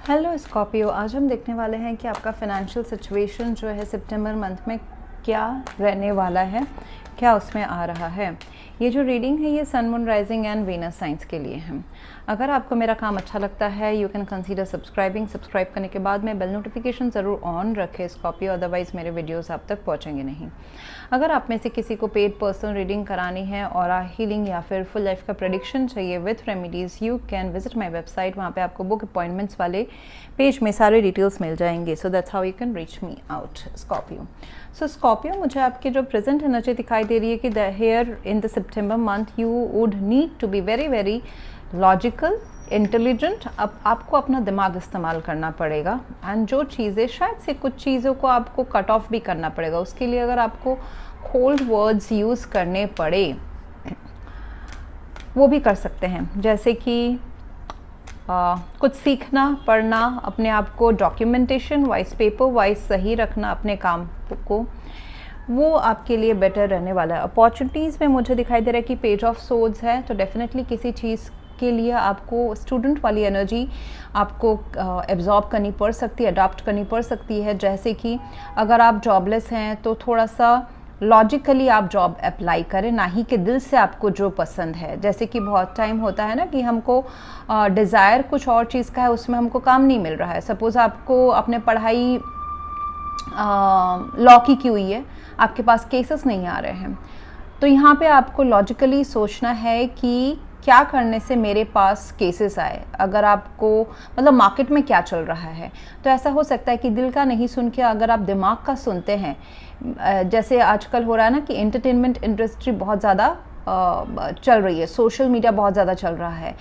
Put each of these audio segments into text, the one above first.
Hello Scorpio, आज हम देखने वाले हैं कि आपका फाइनेंशियल सिचुएशन जो है सितंबर मंथ में क्या रहने वाला है, क्या उसमें आ रहा है। ये जो रीडिंग है ये sun, moon, rising and Venus science के लिए है। अगर आपको मेरा काम अच्छा लगता है यू कैन कंसीडर सब्सक्राइब करने के बाद में बेल नोटिफिकेशन ज़रूर ऑन रखें स्कॉर्पियो, अदरवाइज़ मेरे वीडियोस आप तक पहुंचेंगे नहीं। अगर आप में से किसी को पेड पर्सनल रीडिंग करानी है और हीलिंग या फिर फुल लाइफ का प्रेडिक्शन चाहिए with remedies, you can visit my website. वहाँ पे आपको बुक अपॉइंटमेंट्स वाले पेज में सारे डिटेल्स मिल जाएंगे। So that's how you can reach me out Scorpio. So Scorpio, मुझे आपकी जो प्रेजेंट एनर्जी दिखाई दे रही है कि here in the September month you would need to be very very logical, intelligent. अब आपको अपना दिमाग इस्तेमाल करना पड़ेगा एंड जो चीज़ें शायद से कुछ चीज़ों को आपको कट ऑफ भी करना पड़ेगा। उसके लिए अगर आपको कोल्ड वर्ड्स यूज़ करने पड़े वो भी कर सकते हैं, जैसे कि कुछ सीखना, पढ़ना, अपने आप को डॉक्यूमेंटेशन वाइज, पेपर वाइज सही रखना अपने काम को, वो आपके लिए बेटर रहने वाला है। अपॉर्चुनिटीज़ में मुझे दिखाई दे रहा है कि पेज ऑफ सोर्ड्स है, तो डेफिनेटली किसी चीज़ के लिए आपको स्टूडेंट वाली एनर्जी आपको एब्जॉर्ब करनी पड़ सकती है, अडॉप्ट करनी पड़ सकती है। जैसे कि अगर आप जॉबलेस हैं तो थोड़ा सा लॉजिकली आप जॉब अप्लाई करें, ना ही कि दिल से आपको जो पसंद है। जैसे कि बहुत टाइम होता है ना कि हमको डिज़ायर कुछ और चीज़ का है, उसमें हमको काम नहीं मिल रहा है। सपोज़ आपको अपने पढ़ाई लॉ की हुई है, आपके पास केसेस नहीं आ रहे हैं, तो यहाँ पे आपको लॉजिकली सोचना है कि क्या करने से मेरे पास केसेस आए। अगर आपको मतलब मार्केट में क्या चल रहा है, तो ऐसा हो सकता है कि दिल का नहीं सुन के अगर आप दिमाग का सुनते हैं। जैसे आजकल हो रहा है ना कि एंटरटेनमेंट इंडस्ट्री बहुत ज़्यादा चल रही है, सोशल मीडिया बहुत ज़्यादा चल रहा है।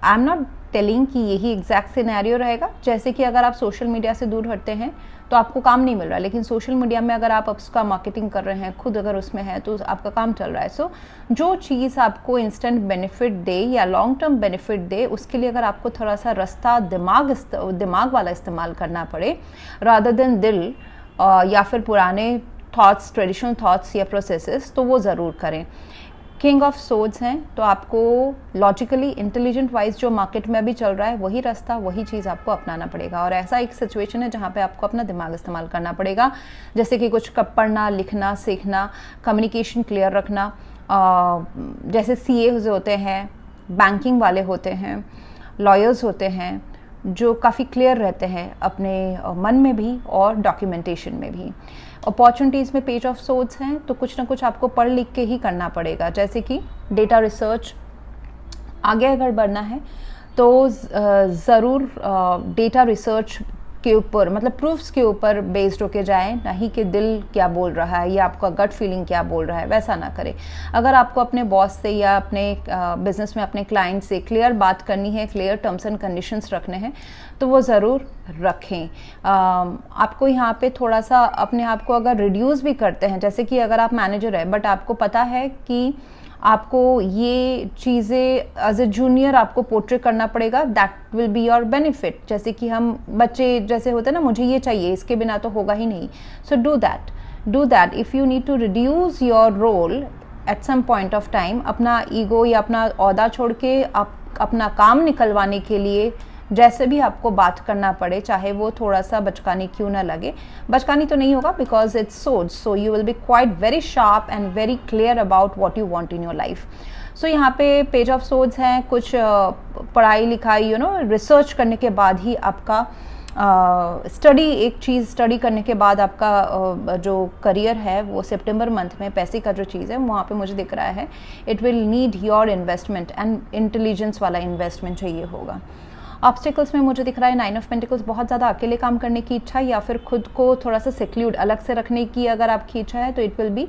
आई एम नॉट टेलिंग कि यही एग्जैक्ट सिनेरियो रहेगा। जैसे कि अगर आप सोशल मीडिया से दूर हटते हैं तो आपको काम नहीं मिल रहा है, लेकिन सोशल मीडिया में अगर आप उसका मार्केटिंग कर रहे हैं, खुद अगर उसमें है तो आपका काम चल रहा है। सो जो चीज़ आपको इंस्टेंट बेनिफिट दे या लॉन्ग टर्म बेनिफिट दे, उसके लिए अगर आपको थोड़ा सा रास्ता दिमाग वाला इस्तेमाल करना पड़े रादर देन दिल या फिर पुराने थॉट्स, ट्रेडिशनल थॉट्स या प्रोसेसेस, तो वो ज़रूर करें। किंग ऑफ सोर्ड्स हैं, तो आपको लॉजिकली इंटेलिजेंट वाइज जो मार्केट में अभी चल रहा है वही रास्ता, वही चीज़ आपको अपनाना पड़ेगा। और ऐसा एक सिचुएशन है जहाँ पे आपको अपना दिमाग इस्तेमाल करना पड़ेगा, जैसे कि कुछ पढ़ना, लिखना, सीखना, कम्युनिकेशन क्लियर रखना। जैसे CA होते हैं, बैंकिंग वाले होते हैं, लॉयर्स होते हैं, जो काफ़ी क्लियर रहते हैं अपने मन में भी और डॉक्यूमेंटेशन में भी। अपॉर्चुनिटीज़ में पेज ऑफ सोर्ड्स हैं, तो कुछ ना कुछ आपको पढ़ लिख के ही करना पड़ेगा। जैसे कि डेटा रिसर्च, आगे अगर बढ़ना है तो ज़रूर डेटा रिसर्च के ऊपर, मतलब प्रूफ्स के ऊपर बेस्ड होके जाएं, ना ही कि दिल क्या बोल रहा है या आपका गट फीलिंग क्या बोल रहा है, वैसा ना करें। अगर आपको अपने बॉस से या अपने बिजनेस में अपने क्लाइंट से क्लियर बात करनी है, क्लियर टर्म्स एंड कंडीशंस रखने हैं, तो वो ज़रूर रखें। आपको यहाँ पे थोड़ा सा अपने आप को अगर रिड्यूस भी करते हैं, जैसे कि अगर आप मैनेजर है बट आपको पता है कि आपको ये चीज़ें एज ए जूनियर आपको पोर्ट्रे करना पड़ेगा, that will be your benefit. जैसे कि हम बच्चे जैसे होते हैं ना, मुझे ये चाहिए, इसके बिना तो होगा ही नहीं। So do that if you need to reduce your role at some point of time, अपना ईगो या अपना ओहदा छोड़ के आप अपना काम निकलवाने के लिए जैसे भी आपको बात करना पड़े, चाहे वो थोड़ा सा बचकानी क्यों ना लगे। बचकानी तो नहीं होगा because it's swords, so you will be quite very sharp and very clear about what you want in your life. So यहाँ पे पेज ऑफ सोर्ड्स हैं, कुछ पढ़ाई लिखाई रिसर्च करने के बाद ही आपका एक चीज़ स्टडी करने के बाद आपका जो करियर है वो सितंबर मंथ में पैसे का जो चीज़ है वहाँ पे मुझे दिख रहा है it will need your investment and intelligence वाला इन्वेस्टमेंट चाहिए होगा। ऑब्स्टिकल्स में मुझे दिख रहा है 9 ऑफ पेंटिकल्स, बहुत ज़्यादा अकेले काम करने की इच्छा या फिर खुद को थोड़ा सा सेक्लूड अलग से रखने की अगर आपकी इच्छा है तो इट विल बी।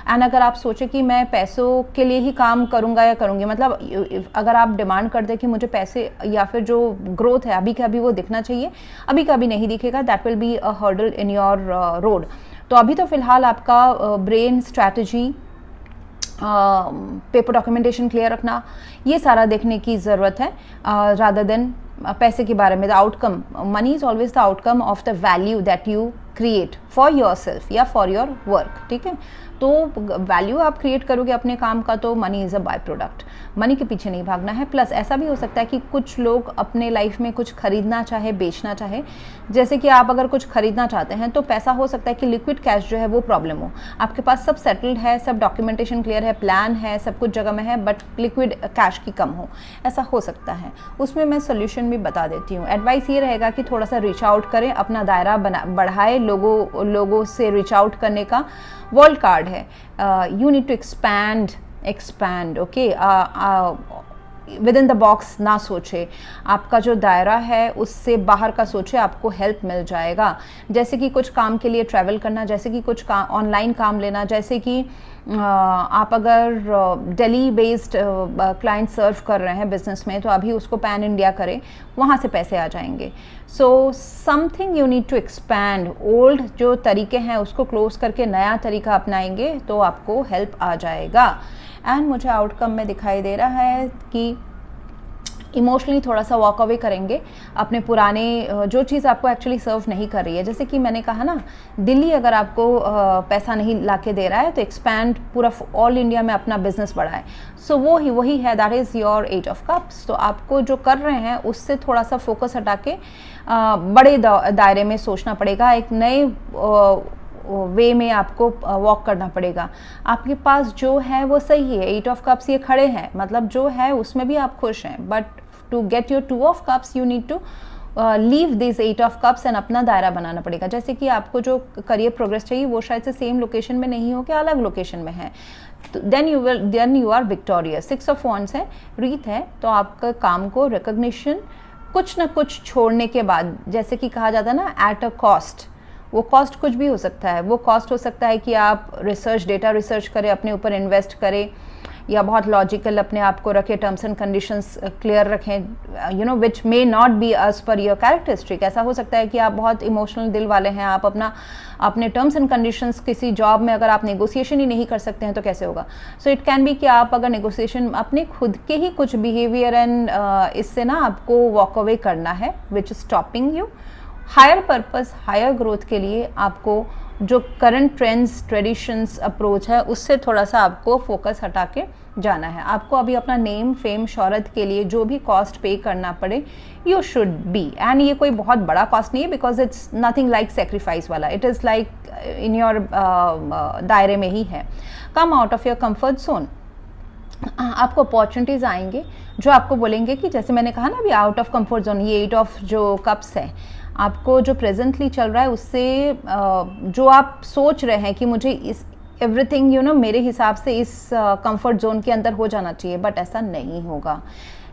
एंड अगर आप सोचें कि मैं पैसों के लिए ही काम करूँगा या करूँगी, मतलब अगर आप डिमांड कर दें कि मुझे पैसे या फिर जो ग्रोथ है अभी का अभी वो दिखना चाहिए, अभी का अभी नहीं दिखेगा, that will be a hurdle in your road. तो अभी तो फिलहाल आपका brain strategy, paper documentation clear रखना, ये सारा देखने की ज़रूरत है रादर देन पैसे के बारे में। The outcome, money is always the outcome of the value that you create for your self या फॉर योर वर्क, ठीक है। तो वैल्यू आप क्रिएट करोगे अपने काम का, तो money is a by product, money के पीछे नहीं भागना है। प्लस ऐसा भी हो सकता है कि कुछ लोग अपने लाइफ में कुछ खरीदना चाहे, बेचना चाहे, जैसे कि आप अगर कुछ खरीदना चाहते हैं तो पैसा हो सकता है कि लिक्विड कैश जो है वो प्रॉब्लम हो, आपके पास सब सेटल्ड है, सब डॉक्यूमेंटेशन क्लियर है, प्लान है, सब कुछ जगह में है, बट लिक्विड कैश की कम हो, ऐसा हो सकता है। उसमें मैं सोल्यूशन भी बता देती हूँ। एडवाइस ये रहेगा कि थोड़ा सा रीच आउट करें, अपना दायरा बढ़ाए, लोगों से रीच आउट करने का वर्ल्ड कार्ड है। You need to expand, okay. Within the box ना सोचे, आपका जो दायरा है उससे बाहर का सोचे, आपको हेल्प मिल जाएगा। जैसे कि कुछ काम के लिए ट्रैवल करना, जैसे कि कुछ ऑनलाइन काम लेना, जैसे कि आप अगर दिल्ली बेस्ड क्लाइंट सर्व कर रहे हैं बिजनेस में, तो अभी उसको पैन इंडिया करें, वहाँ से पैसे आ जाएंगे। So something you need to expand. Old जो तरीके हैं उसको क्लोज करके नया तरीका अपनाएंगे तो आपको हेल्प आ जाएगा। एंड मुझे आउटकम में दिखाई दे रहा है कि इमोशनली थोड़ा सा वॉक अवे करेंगे अपने पुराने, जो चीज़ आपको एक्चुअली सर्व नहीं कर रही है। जैसे कि मैंने कहा ना, दिल्ली अगर आपको पैसा नहीं ला के दे रहा है तो एक्सपैंड, पूरा ऑल इंडिया में अपना बिजनेस बढ़ाए। सो वही है, that is your eight of cups. तो आपको जो कर रहे हैं उससे थोड़ा सा फोकस हटा के बड़े दायरे में सोचना पड़ेगा, एक नए वे में आपको वॉक करना पड़ेगा। आपके पास जो है वो सही है, एट ऑफ कप्स ये खड़े हैं, मतलब जो है उसमें भी आप खुश हैं, but to get your two of cups you need to leave this eight of cups and अपना दायरा बनाना पड़ेगा। जैसे कि आपको जो करियर प्रोग्रेस चाहिए वो शायद से सेम लोकेशन में नहीं हो कि अलग लोकेशन में है, तो then you are victorious. 6 of wands है, रीत है, तो आपका काम को रिकॉग्निशन कुछ ना कुछ छोड़ने के बाद, जैसे कि कहा जाता है ना एट अ कॉस्ट, वो कॉस्ट कुछ भी हो सकता है। वो कॉस्ट हो सकता है कि आप डेटा रिसर्च करें, अपने ऊपर इन्वेस्ट करें, या बहुत लॉजिकल अपने आप को रखें, टर्म्स एंड कंडीशंस क्लियर रखें, you know which may not be as per your characteristic. ऐसा हो सकता है कि आप बहुत इमोशनल दिल वाले हैं, आप अपने टर्म्स एंड कंडीशंस किसी जॉब में अगर आप नेगोशिएशन ही नहीं कर सकते हैं तो कैसे होगा। सो इट कैन बी कि आप अगर नेगोशिएशन अपने खुद के ही कुछ बिहेवियर एंड इससे ना आपको वॉक अवे करना है, which is stopping you. Higher purpose, higher growth के लिए आपको जो करंट ट्रेंड्स, ट्रेडिशंस, अप्रोच है उससे थोड़ा सा आपको फोकस हटा के जाना है। आपको अभी अपना नेम, फेम, शोहरत के लिए जो भी कॉस्ट पे करना पड़े, यू शुड बी। एंड ये कोई बहुत बड़ा कॉस्ट नहीं है, because it's nothing like sacrifice वाला, it is like in your दायरे में ही है। Come out of your comfort zone. आपको अपॉर्चुनिटीज़ आएंगे जो आपको बोलेंगे कि, जैसे मैंने कहा ना अभी, आउट ऑफ कंफर्ट जोन, ये 8 ऑफ जो कप्स है, आपको जो प्रेजेंटली चल रहा है उससे जो आप सोच रहे हैं कि मुझे इस एवरीथिंग यू नो मेरे हिसाब से इस कंफर्ट जोन के अंदर हो जाना चाहिए, बट ऐसा नहीं होगा।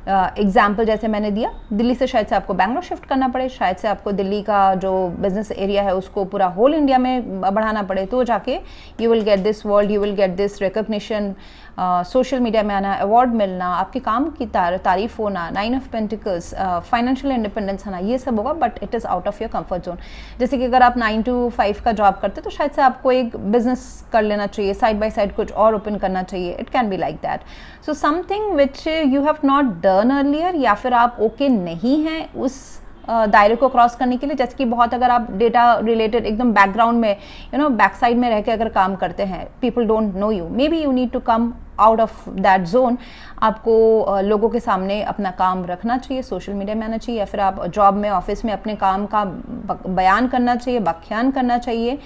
एग्जाम्पल जैसे मैंने दिया, दिल्ली से शायद से आपको बैंगलोर शिफ्ट करना पड़े, शायद से आपको दिल्ली का जो बिजनेस एरिया है उसको पूरा होल इंडिया में बढ़ाना पड़े, तो जाके you will get this world, you will get this recognition, social media में आना, अवार्ड मिलना, आपके काम की तारीफ होना, 9 ऑफ पेंटिकल्स, फाइनेंशियल इंडिपेंडेंस आना, ये सब होगा, but it is out of your comfort zone. जैसे कि अगर आप 9 to 5 का जॉब करते तो शायद से आपको एक बिजनेस कर लेना चाहिए, साइड बाय साइड कुछ और ओपन करना चाहिए, it can be like that. So something which you have not done earlier, या फिर आप ओके नहीं हैं उस दायरे को क्रॉस करने के लिए। जैसे कि बहुत अगर आप डेटा रिलेटेड एकदम बैकग्राउंड में, यू नो बैक साइड में रह के अगर काम करते हैं, people don't know you, maybe you need to come out of that zone. आपको लोगों के सामने अपना काम रखना चाहिए, सोशल मीडिया में आना चाहिए, या फिर आप जॉब में, ऑफिस में अपने काम का बयान करना चाहिए, व्याख्यान करना चाहिए,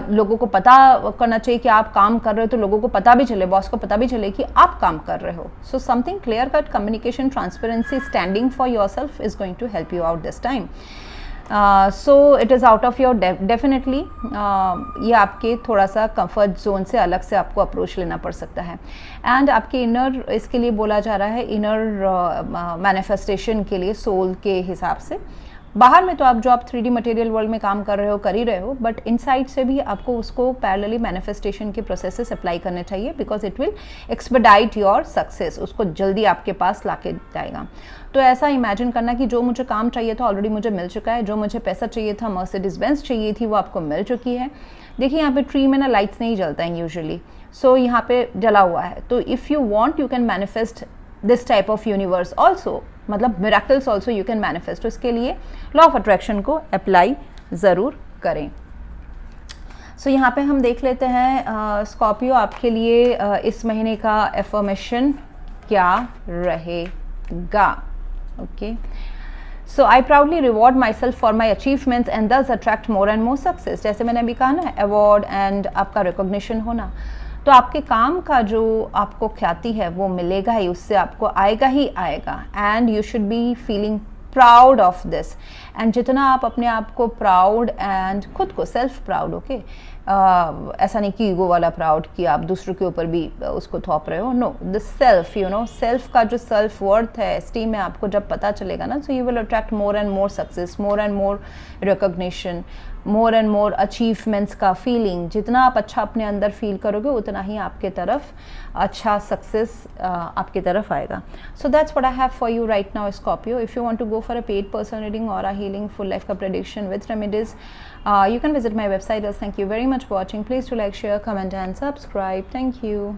लोगों को पता करना चाहिए कि आप काम कर रहे हो, तो लोगों को पता भी चले, बॉस को पता भी चले कि आप काम कर रहे हो। So something clear cut communication, transparency, standing for yourself is going to help you out this time. So it is out of your definitely, ये आपके थोड़ा सा कंफर्ट जोन से अलग से आपको अप्रोच लेना पड़ सकता है। एंड आपके इनर, इसके लिए बोला जा रहा है इनर मैनिफेस्टेशन के लिए, सोल के हिसाब से। बाहर में तो आप जो आप 3D मटेरियल वर्ल्ड में काम कर रहे हो, कर ही रहे हो, बट इनसाइड से भी आपको उसको पैरेलली मैनिफेस्टेशन के प्रोसेसेस अप्लाई करने चाहिए, because it will expedite your success, उसको जल्दी आपके पास लाके जाएगा। तो ऐसा इमेजिन करना कि जो मुझे काम चाहिए था ऑलरेडी मुझे मिल चुका है, जो मुझे पैसा चाहिए था, मर्सिडीज बेंज चाहिए थी, वो आपको मिल चुकी है। देखिए यहाँ पे ट्री में ना लाइट्स नहीं जलता है यूजुअली, सो यहाँ पे जला हुआ है। तो if you want you can manifest this type of universe also, मतलब miracles also you can manifest. तो इसके लिए लॉ ऑफ अट्रैक्शन को अप्लाई ज़रूर करें। सो यहाँ पे हम देख लेते हैं स्कॉर्पियो आपके लिए इस महीने का एफर्मेशन क्या रहेगा. Okay, so I proudly reward myself for my achievements and thus attract more and more success. जैसे मैंने अभी कहा ना, अवार्ड एंड आपका रिकॉग्निशन होना, तो आपके काम का जो आपको ख्याति है वो मिलेगा ही, उससे आपको आएगा ही आएगा. And you should be feeling proud of this. And जितना आप अपने आप को प्राउड एंड खुद को सेल्फ प्राउड, ओके, ऐसा नहीं कि ईगो वाला प्राउड कि आप दूसरों के ऊपर भी उसको थोप रहे हो. No, the self, you know, self का जो सेल्फ वर्थ है, एस्टीम है, आपको जब पता चलेगा ना, सो you will attract more and more success, more and more recognition, more and more achievements का फीलिंग. जितना आप अच्छा अपने अंदर फील करोगे उतना ही आपके तरफ अच्छा सक्सेस आपकी तरफ आएगा. So that's what I have for you right now Scorpio. If you want to go for a paid personal reading और अ हीलिंग फुल लाइफ का prediction with remedies, you can visit my website. Thank you very much for watching. Please do like, share, comment and subscribe. Thank you.